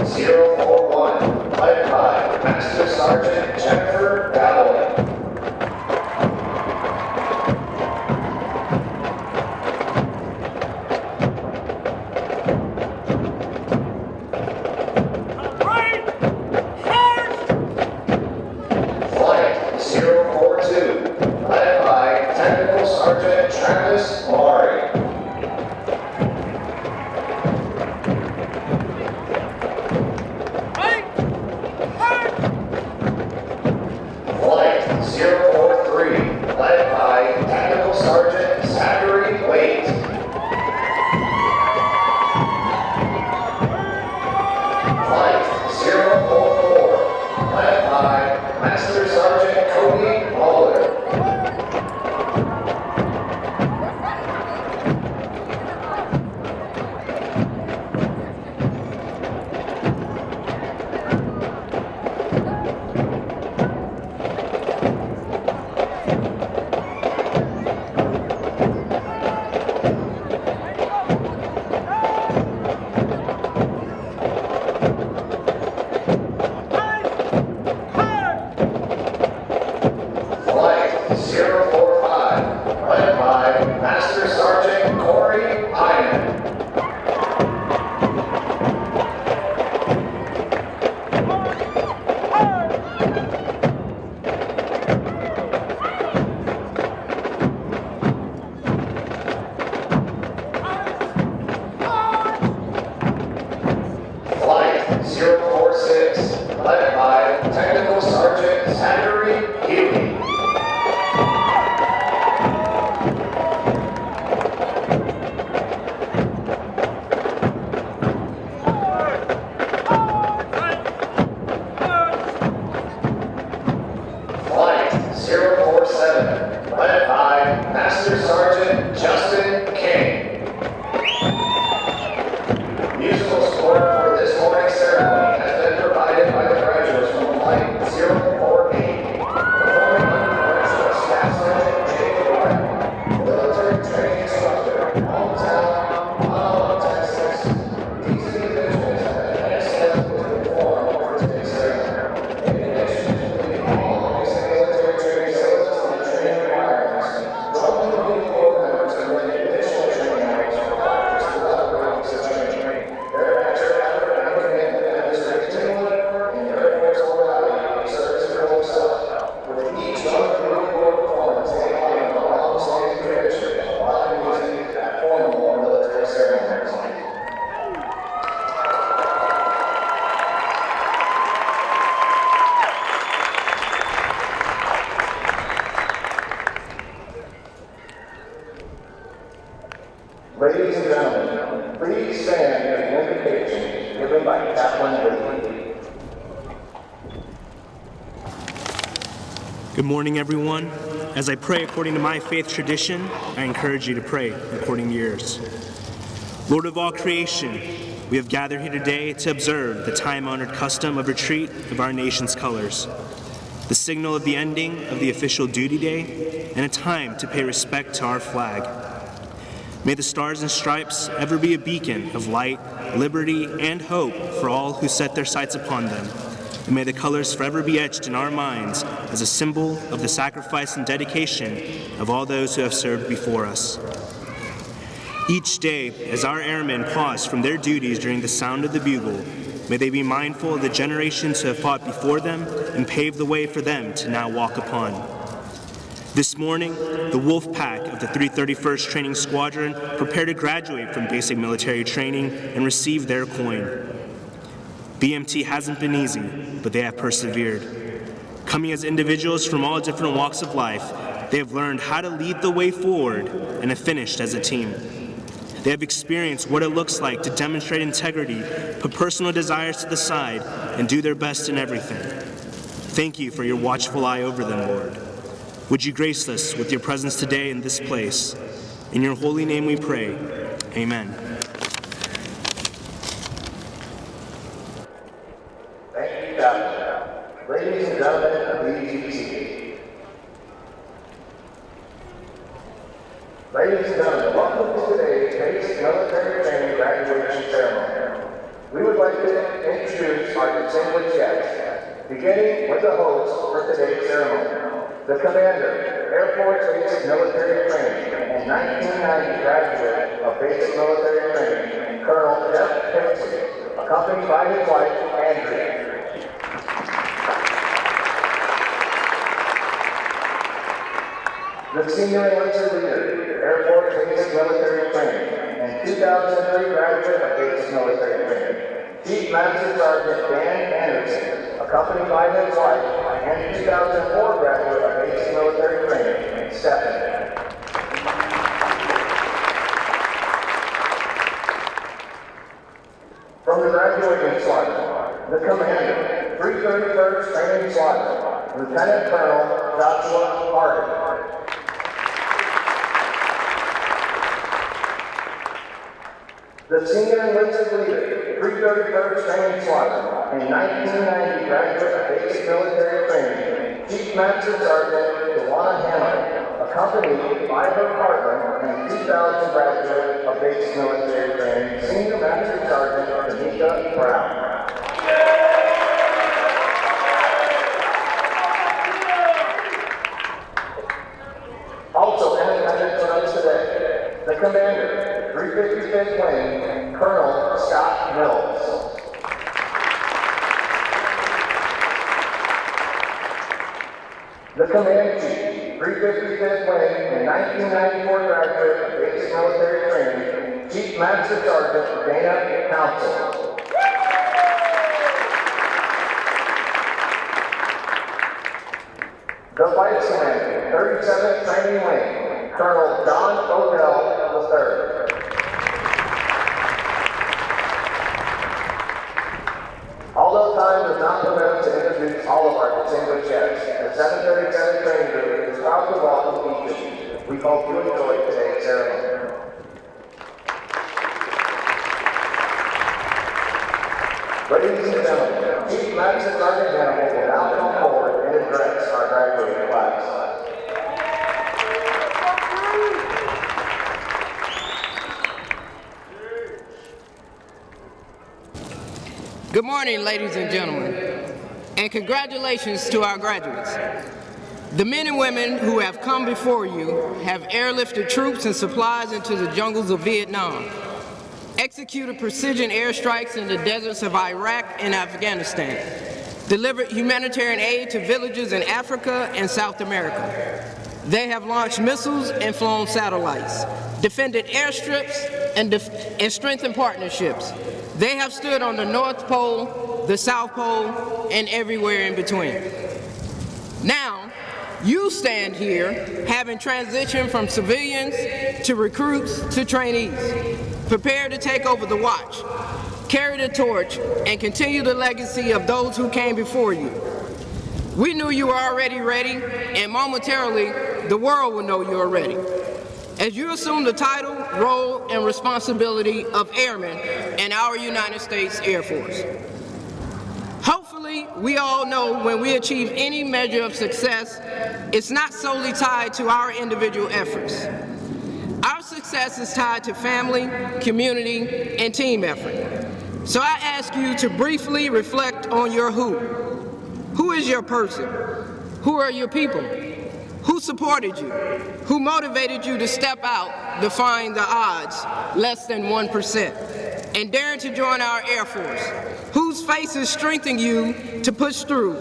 041, led by Master Sergeant Jennifer Dowling. Flight 042, led by Technical Sergeant Travis Maury. Flight 043, led by Technical Sergeant Zachary Waite. Flight 044, led by Master Sergeant Cody Muller. Flight 045, led by Master Sergeant Corey Hyman. Flight 046, led by Technical Sergeant Zachary Healy. Flight 047, led by Master Sergeant Justin King. Musical support for this morning's ceremony has been provided by the graduates from Flight 048. Performing under direction of Staff Sergeant JBSA-Lackland, military training instructor, hometown, Honolulu, Texas. These individuals have been excellent with the form for today's ceremony. In addition to the all military training syllabus and training requirements, joining the new corps members and running additional training hours requires collaborating such training. Their extra effort and commitment demonstrate teamwork and their efforts will value service for themselves. With each unbelievable performance, they honor the long-standing tradition of live music at formal military ceremonies. Ladies and gentlemen, please stand for the invocation given by Chaplain Lee. Good morning, everyone. As I pray according to my faith tradition, I encourage you to pray according to yours. Lord of all creation, we have gathered here today to observe the time-honored custom of retreat of our nation's colors, the signal of the ending of the official duty day, and a time to pay respect to our flag. May the stars and stripes ever be a beacon of light, liberty, and hope for all who set their sights upon them. And may the colors forever be etched in our minds as a symbol of the sacrifice and dedication of all those who have served before us. Each day, as our airmen pause from their duties during the sound of the bugle, may they be mindful of the generations who have fought before them and paved the way for them to now walk upon. This morning, the Wolfpack of the 331st Training Squadron prepare to graduate from basic military training and receive their coin. BMT hasn't been easy, but they have persevered. Coming as individuals from all different walks of life, they have learned how to lead the way forward and have finished as a team. They have experienced what it looks like to demonstrate integrity, put personal desires to the side, and do their best in everything. Thank you for your watchful eye over them, Lord. Would you grace us with your presence today in this place? In your holy name we pray. Amen. Thank you, Captain. Ladies and gentlemen of the EGT. Ladies and gentlemen, welcome to today's basic military training graduation ceremony. We would like like to introduce our distinguished guests, beginning with the host for today's ceremony, the Commander, Air Force Basic Military Training, and 1990 graduate of Basic Military Training, Colonel Jeff Pixley, accompanied by his wife, Andrea. The Senior Enlisted Leader, Air Force Basic Military Training, and 2003 graduate of Basic Military Training, Chief Master Sergeant Dan Anderson, accompanied by his wife, and 2004 graduate of Basic Military Training, Stephanie. From the graduating squadron, the Commander, 331st Training Squadron, Lieutenant Colonel Joshua Harding. The Senior Enlisted Leader, 331st Training Squadron, and 1990 graduate of Basic Military Training, Chief Master Sergeant Dewana Hammer, accompanied by her partner and 2000 graduate of Basic Military Training, Senior Master Sergeant Tanika Brown. Also in attendance with us today, the Commander, 355th Wing, Colonel Scott Mills. The Command Chief, 355th Wing, and 1994 graduate of Basic Military Training, Chief Master Sergeant Dana Council. The Vice Commander, 37th Training Wing, Colonel John Odell III. Although time does not permit us to introduce all of our distinguished guests, the 737 Training Group is proud to welcome each of you. We hope you enjoy today's ceremony. Ladies and gentlemen, Chief Master Sergeant Hannibal will now come forward and address our graduating class. Good morning, ladies and gentlemen, and congratulations to our graduates. The men and women who have come before you have airlifted troops and supplies into the jungles of Vietnam, executed precision airstrikes in the deserts of Iraq and Afghanistan, delivered humanitarian aid to villages in Africa and South America. They have launched missiles and flown satellites, defended airstrips, and strengthened partnerships. They have stood on the North Pole, the South Pole, and everywhere in between. Now, you stand here having transitioned from civilians to recruits to trainees, prepared to take over the watch, carry the torch, and continue the legacy of those who came before you. We knew you were already ready, and momentarily, the world will know you are ready. As you assume the title, role, and responsibility of Airmen in our United States Air Force. Hopefully, we all know when we achieve any measure of success, it's not solely tied to our individual efforts. Our success is tied to family, community, and team effort. So I ask you to briefly reflect on your who. Who is your person? Who are your people? Who supported you? Who motivated you to step out, defying the odds, less than 1%, and daring to join our Air Force? Whose faces strengthen you to push through,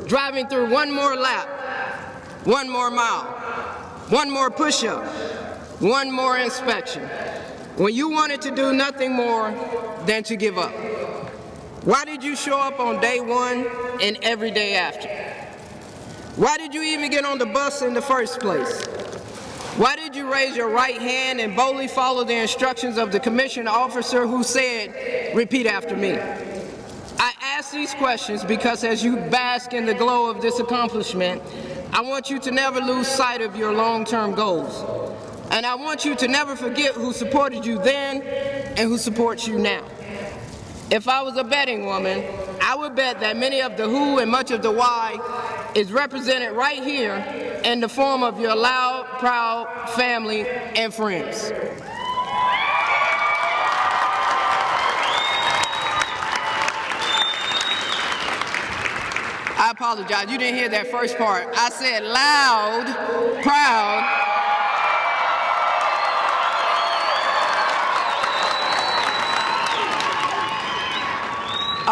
driving through one more lap, one more mile, one more push-up, one more inspection, when you wanted to do nothing more than to give up? Why did you show up on day one and every day after? Why did you even get on the bus in the first place? Why did you raise your right hand and boldly follow the instructions of the commissioned officer who said, "Repeat after me"? I ask these questions because as you bask in the glow of this accomplishment, I want you to never lose sight of your long-term goals. And I want you to never forget who supported you then and who supports you now. If I was a betting woman, I would bet that many of the who and much of the why is represented right here in the form of your loud, proud family and friends. apologize. You didn't hear that first part. I said loud, proud.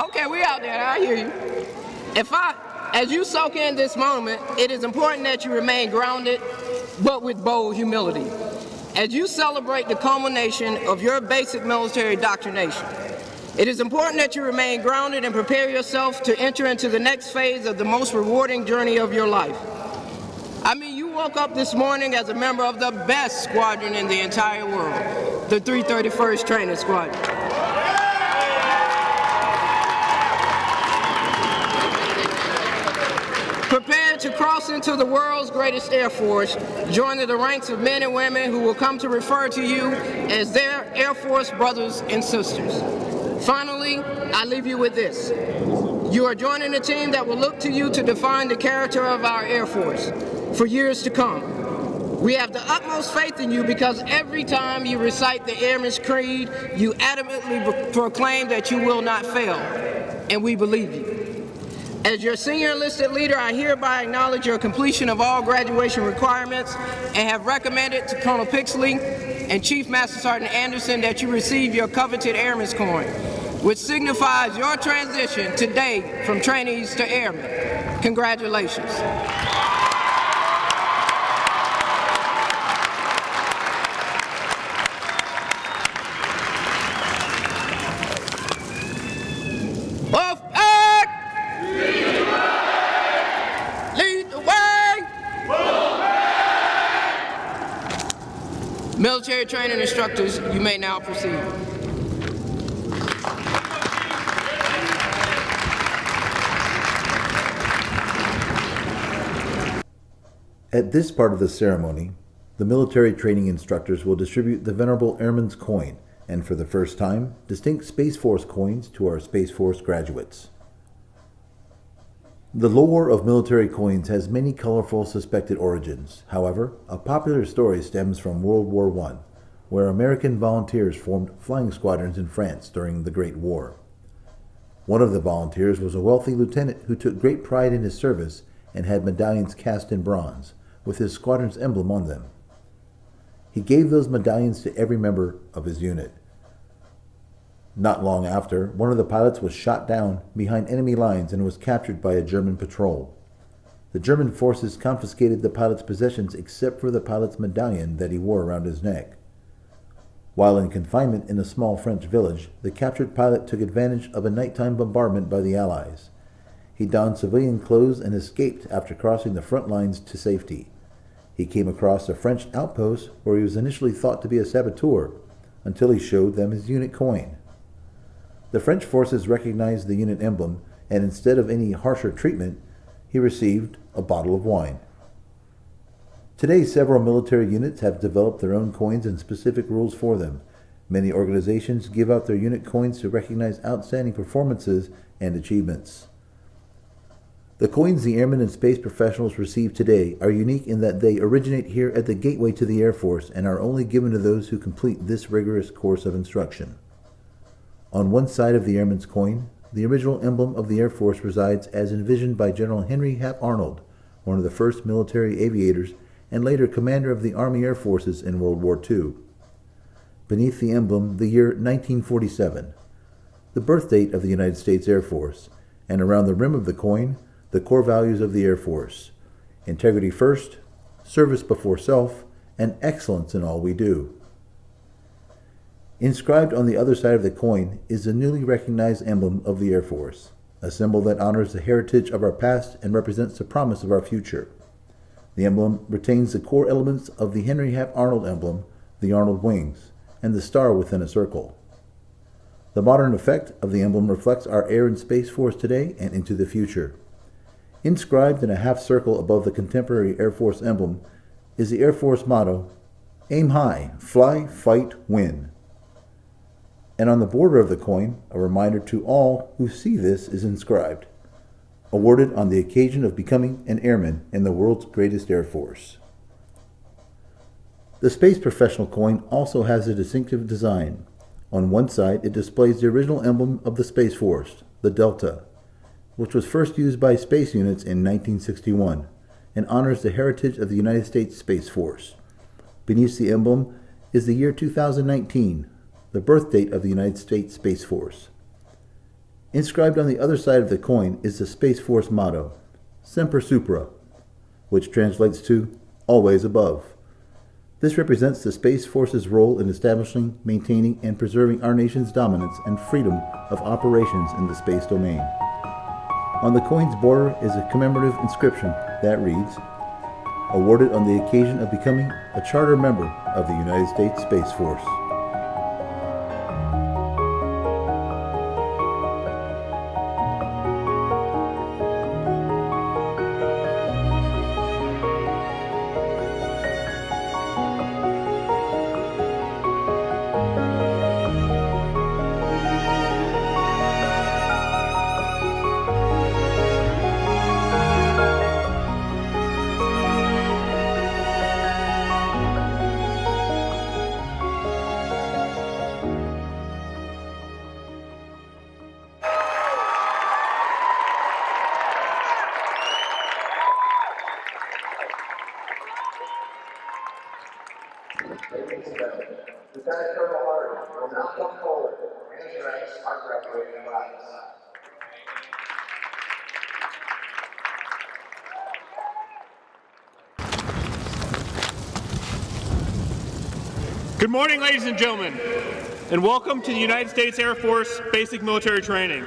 Okay, we out there. I hear you. As you soak in this moment, it is important that you remain grounded, but with bold humility. As you celebrate the culmination of your basic military indoctrination, it is important that you remain grounded and prepare yourself to enter into the next phase of the most rewarding journey of your life. I mean, you woke up this morning as a member of the best squadron in the entire world, the 331st Training Squadron. Prepared to cross into the world's greatest Air Force, joining the ranks of men and women who will come to refer to you as their Air Force brothers and sisters. Finally, I leave you with this. You are joining a team that will look to you to define the character of our Air Force for years to come. We have the utmost faith in you because every time you recite the Airman's Creed, you adamantly proclaim that you will not fail, and we believe you. As your senior enlisted leader, I hereby acknowledge your completion of all graduation requirements and have recommended to Colonel Pixley and Chief Master Sergeant Anderson that you receive your coveted Airman's coin, which signifies your transition today from trainees to airmen. Congratulations. Wolfpack! Lead the way! Military training instructors, you may now proceed. At this part of the ceremony, the military training instructors will distribute the Venerable Airman's coin, and for the first time, distinct Space Force coins to our Space Force graduates. The lore of military coins has many colorful suspected origins. However, a popular story stems from World War I, where American volunteers formed flying squadrons in France during the Great War. One of the volunteers was a wealthy lieutenant who took great pride in his service and had medallions cast in bronze, with his squadron's emblem on them. He gave those medallions to every member of his unit. Not long after, one of the pilots was shot down behind enemy lines and was captured by a German patrol. The German forces confiscated the pilot's possessions except for the pilot's medallion that he wore around his neck. While in confinement in a small French village, the captured pilot took advantage of a nighttime bombardment by the Allies. He donned civilian clothes and escaped after crossing the front lines to safety. He came across a French outpost where he was initially thought to be a saboteur until he showed them his unit coin. The French forces recognized the unit emblem, and instead of any harsher treatment, he received a bottle of wine. Today, several military units have developed their own coins and specific rules for them. Many organizations give out their unit coins to recognize outstanding performances and achievements. The coins the airmen and space professionals receive today are unique in that they originate here at the gateway to the Air Force and are only given to those who complete this rigorous course of instruction. On one side of the airman's coin, the original emblem of the Air Force resides as envisioned by General Henry Hap Arnold, one of the first military aviators and later commander of the Army Air Forces in World War II. Beneath the emblem, the year 1947, the birth date of the United States Air Force, and around the rim of the coin, the core values of the Air Force: integrity first, service before self, and excellence in all we do. Inscribed on the other side of the coin is the newly recognized emblem of the Air Force, a symbol that honors the heritage of our past and represents the promise of our future. The emblem retains the core elements of the Henry Hap Arnold emblem, the Arnold wings, and the star within a circle. The modern effect of the emblem reflects our Air and Space Force today and into the future. Inscribed in a half circle above the contemporary Air Force emblem is the Air Force motto, "Aim high, fly, fight, win." And on the border of the coin, a reminder to all who see this is inscribed, "Awarded on the occasion of becoming an airman in the world's greatest Air Force." The Space Professional coin also has a distinctive design. On one side, it displays the original emblem of the Space Force, the Delta. which was first used by space units in 1961, and honors the heritage of the United States Space Force. Beneath the emblem is the year 2019, the birth date of the United States Space Force. Inscribed on the other side of the coin is the Space Force motto, Semper Supra, which translates to always above. This represents the Space Force's role in establishing, maintaining, and preserving our nation's dominance and freedom of operations in the space domain. On the coin's border is a commemorative inscription that reads, awarded on the occasion of becoming a charter member of the United States Space Force. Ladies and gentlemen, Lieutenant Colonel Hardy will now come forward and introduce our graduating class. Good morning, ladies and gentlemen, and welcome to the United States Air Force Basic Military Training.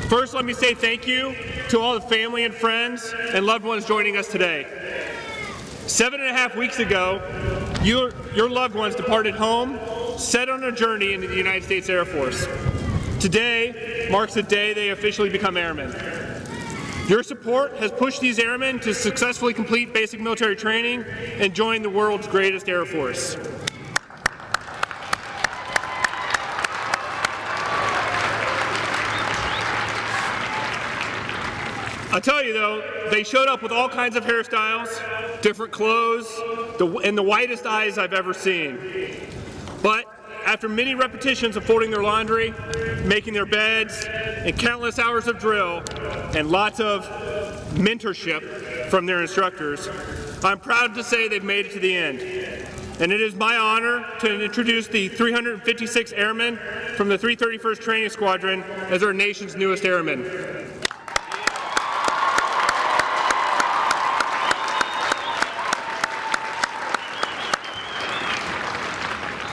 First, let me say thank you to all the family and friends and loved ones joining us today. 7.5 weeks ago, your loved ones departed home, set on a journey into the United States Air Force. Today marks the day they officially become airmen. Your support has pushed these airmen to successfully complete basic military training and join the world's greatest Air Force. I'll tell you though, they showed up with all kinds of hairstyles, different clothes, and the whitest eyes I've ever seen. But after many repetitions of folding their laundry, making their beds, and countless hours of drill, and lots of mentorship from their instructors, I'm proud to say they've made it to the end. And it is my honor to introduce the 356 airmen from the 331st Training Squadron as our nation's newest airmen.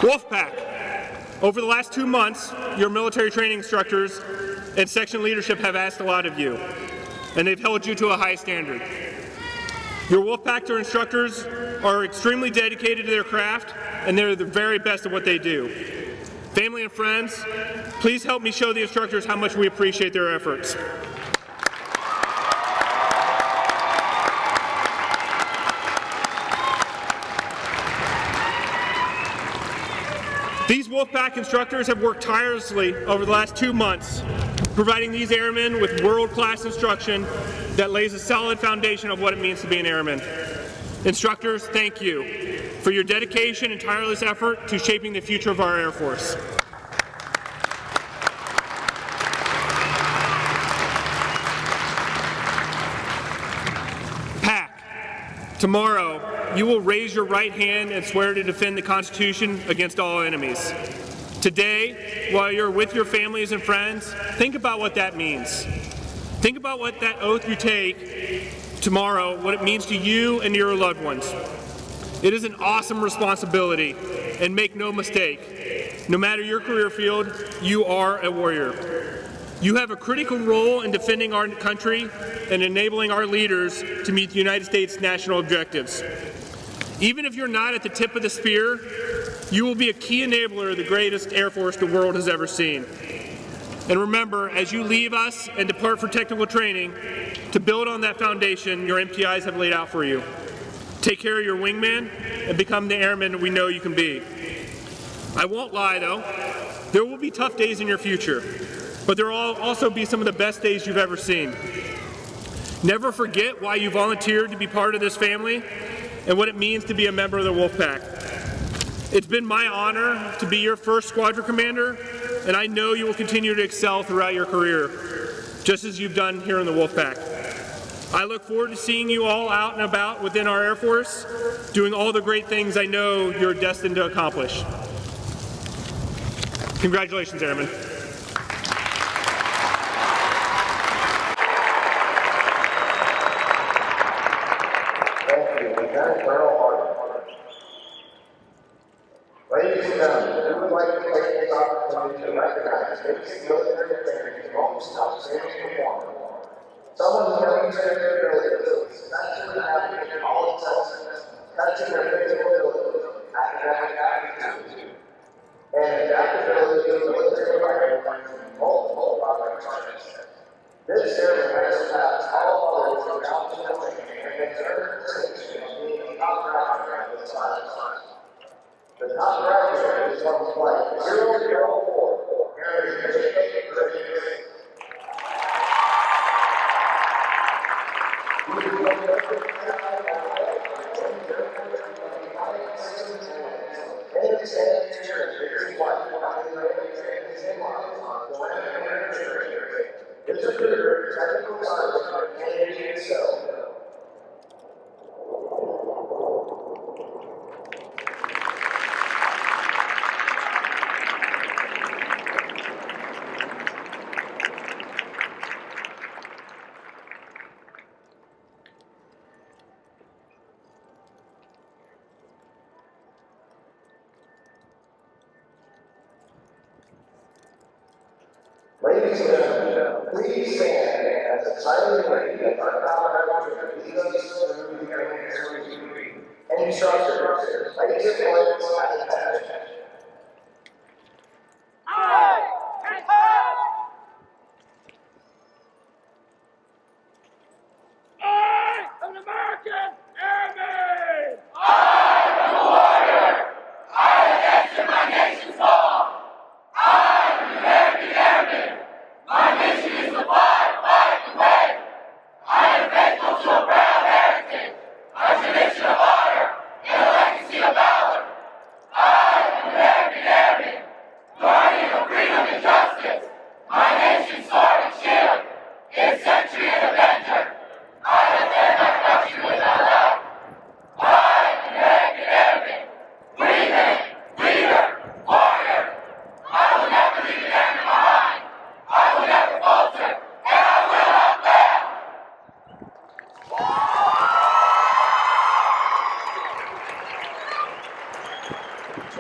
Wolfpack. Over the last 2 months, your military training instructors and section leadership have asked a lot of you, and they've held you to a high standard. Your Wolfpack instructors are extremely dedicated to their craft, and they're the very best at what they do. Family and friends, please help me show the instructors how much we appreciate their efforts. These Wolfpack instructors have worked tirelessly over the last 2 months, providing these airmen with world-class instruction that lays a solid foundation of what it means to be an airman. Instructors, thank you for your dedication and tireless effort to shaping the future of our Air Force. PAC, tomorrow, you will raise your right hand and swear to defend the Constitution against all enemies. Today, while you're with your families and friends, think about what that means. Think about what that oath you take tomorrow, what it means to you and your loved ones. It is an awesome responsibility, and make no mistake, no matter your career field, you are a warrior. You have a critical role in defending our country and enabling our leaders to meet the United States' national objectives. Even if you're not at the tip of the spear, you will be a key enabler of the greatest Air Force the world has ever seen. And remember, as you leave us and depart for technical training, to build on that foundation your MTIs have laid out for you. Take care of your wingman and become the airman we know you can be. I won't lie though, there will be tough days in your future, but there will also be some of the best days you've ever seen. Never forget why you volunteered to be part of this family and what it means to be a member of the Wolfpack. It's been my honor to be your first squadron commander, and I know you will continue to excel throughout your career. just as you've done here in the Wolfpack. I look forward to seeing you all out and about within our Air Force, doing all the great things I know you're destined to accomplish. Congratulations, Airmen. Thank you, Lieutenant Colonel Harden. Ladies and gentlemen, we would like to take this opportunity to recognize basic military training's most outstanding performer. Someone who demonstrated their ability to successfully navigate all assessments, testing their physical ability, academic aptitude, and adaptability to military environment in multiple operating targets. This airman has surpassed all others throughout the training and has earned the distinction of being a top rounder at this class. The top rounder is from flight 004, Airmen JBSA-Lackland. Ladies and gentlemen, please stand as a silent reading of our commemorative leads us through the Airmen's degree. Instructors, place your points at attention. I am an American Airman!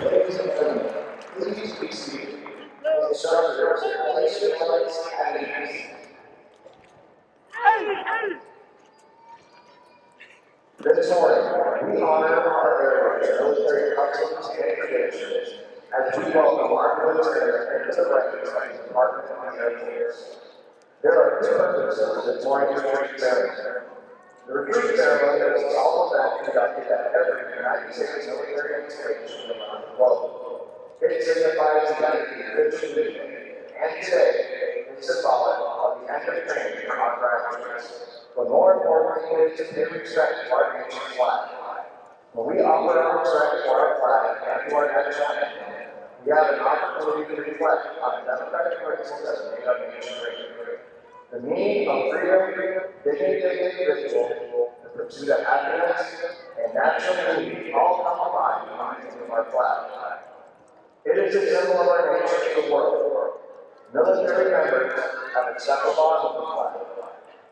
Ladies and gentlemen, please be seated. Instructors, place your points at ease. This morning, we honor our Airmen's military customs and traditions as we welcome our military into the ranks of the Department of the Air Force. There are two purposes to join the retreat ceremony. The retreat ceremony is a solemn event conducted at every United States military installation around the globe. It signifies the unity of Christian leading, and today is symbolic of the end of training for our graduates. But more importantly, it is to pay respect to our nation's flag. When we offer our respect to our flag and to our national anthem, we have an opportunity to reflect on the democratic principles that made our nation great. The meaning of freedom, dignity of the individual, the pursuit of happiness, and national unity all come alive when we think of our flag. It is a symbol of our nation to the world. Military members have accepted bond with the flag.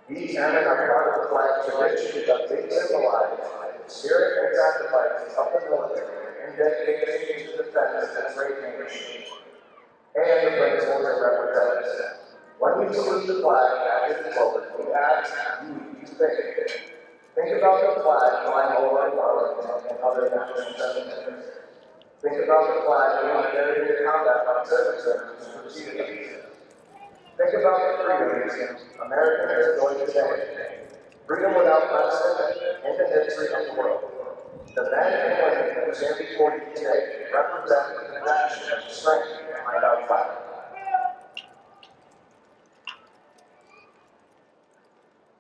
These airmen are part of the flag's tradition because they symbolize the spirit and sacrifices of the military and dedication to the defense of its great nation and the principles it represents. When we salute the flag as it is lowered, we ask you to think. Think about the flag flying over our Arlington and other national sentiments. Think about the flag being carried into combat by service members who preceded us. Think about the freedoms Americans enjoy today. Freedom without precedent in the history of the world. The men and women who stand before you today represent the passion and strength behind our flag.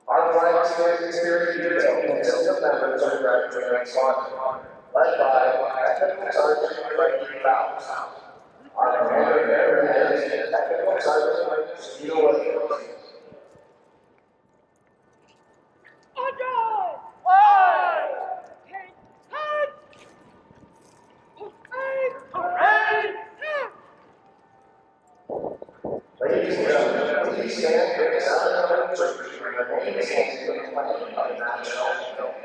Our flag security detail consists of members of the graduating squadron, led by Technical Sergeant Frankie Fowles. Our commander of Airmen is Technical Sergeant Steve Williams. please stand during the sound of the church and remain standing for the pledge of the national anthem.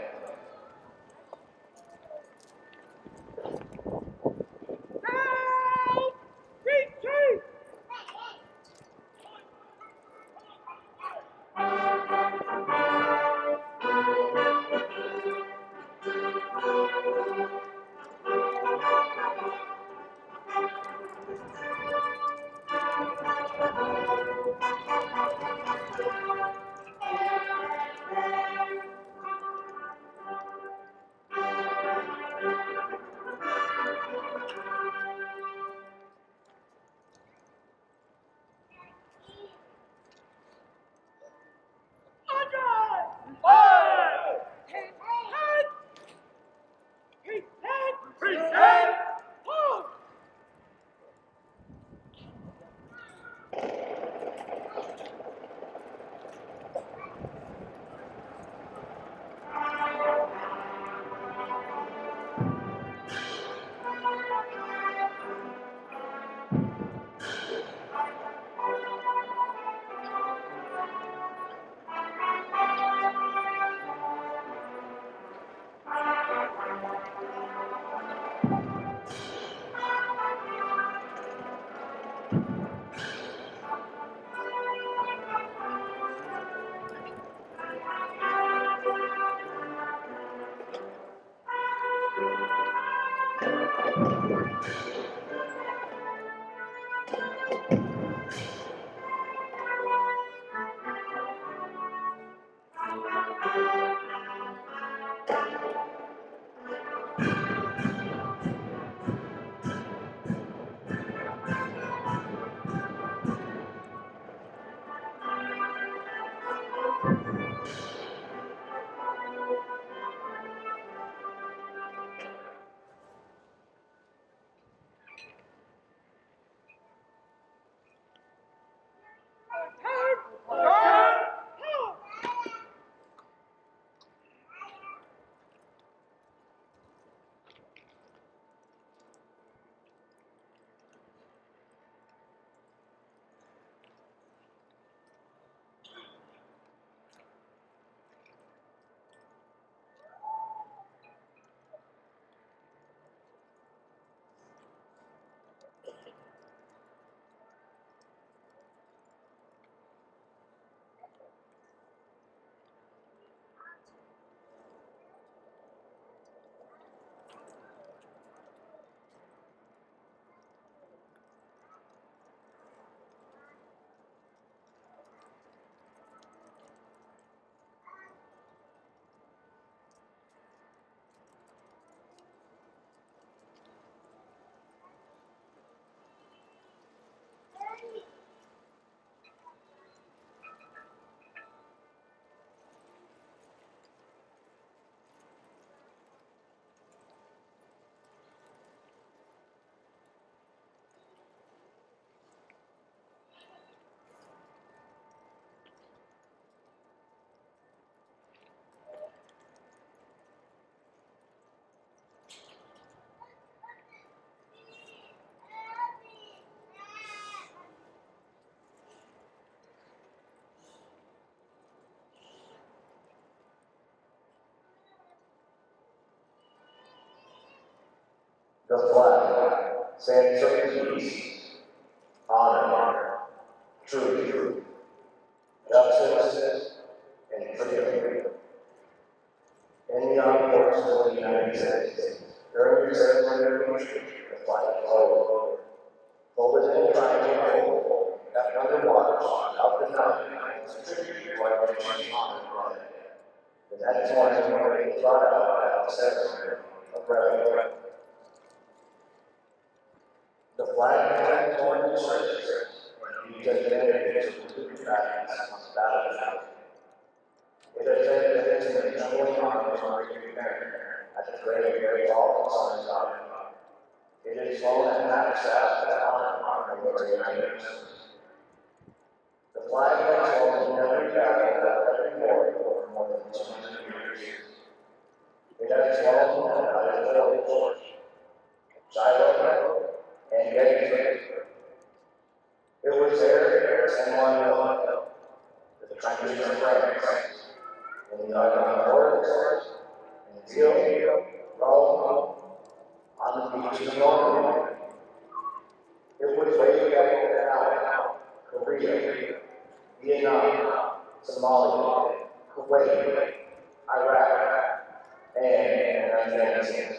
The flag stands for peace, honor, truth, justice, and freedom. In the armed forces of the United States, during your service in your country, the flag is lowered. Folded in a triangle, kept under watch, up and down, is a tribute to our nation's honor and pride. The next morning, when we brought out the ceremony of reverence. The flag is torn in churches, and used as ammunition to combat the battlefield. It has been within the trembling arms of our America at the grave of all sons of God. It is flown at access to honor of our United Nations. The flag has flown in every battle of every war for more than 200 years. It has flown at Battlefield Forge, Shiloh, and Gettysburg. It was there, and one trenches and ranks, in the iconic wars, in Zeal, Rome, on the beaches of Normandy. It was way back now, Korea, Vietnam, Somalia, Kuwait, Iraq, and Afghanistan.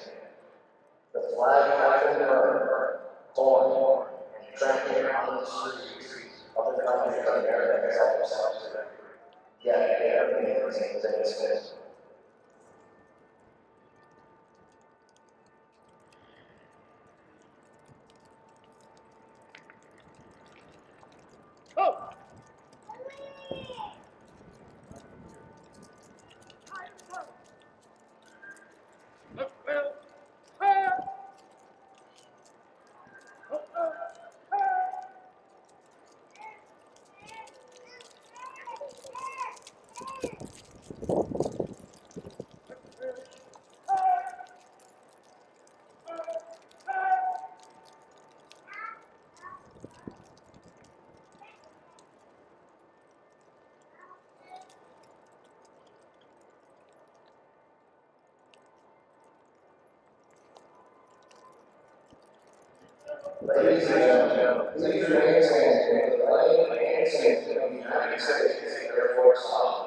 The flag has been burned, torn, and trampled on the streets of the country that Americans helped themselves to. Yet everything remains in its place. Ladies and gentlemen, please remain standing for the flag and safety of the United States Air Force Song.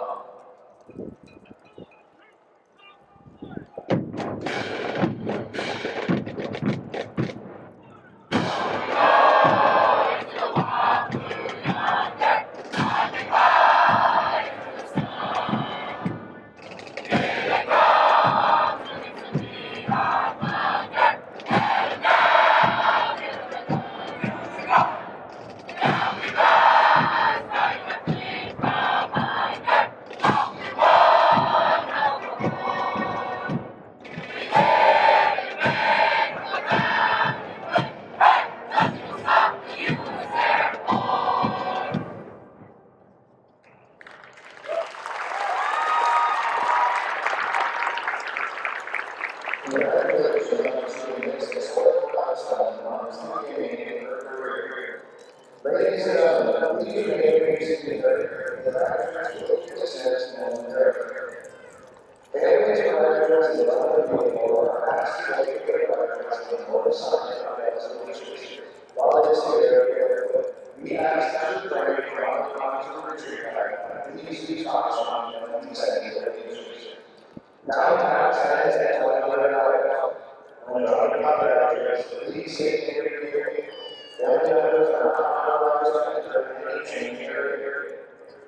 Ladies and gentlemen, please remain seated the actors will be dismissed momentarily. Families of actors and other people are asked to take their records and motorcycle resolutions. While this area, we ask that you pray for our retreat. Please be cautious and be sensitive to issues. Now, perhaps that is Antonio-Lackland. When talking about the actors, please stay in your area. Family members are not authorized to enter any change area.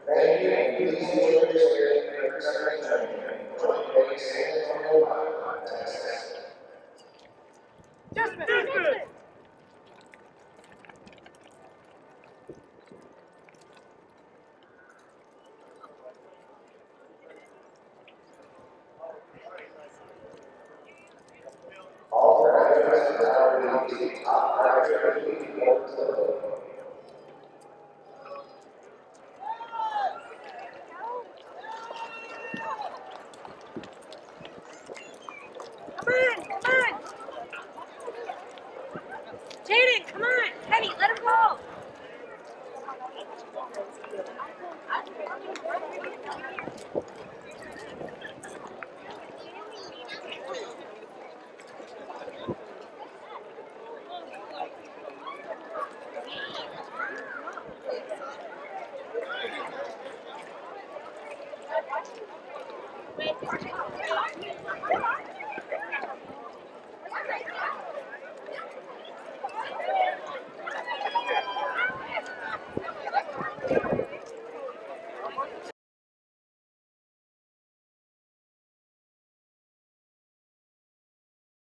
Thank you, and please enjoy your stay in your secretary. Enjoy the day, San Antonio-Lackland, Texas. Dismissed! All graduates are now ready to top graduate report to the board. Come on! Jaden, come on! Penny, let him go! Wait,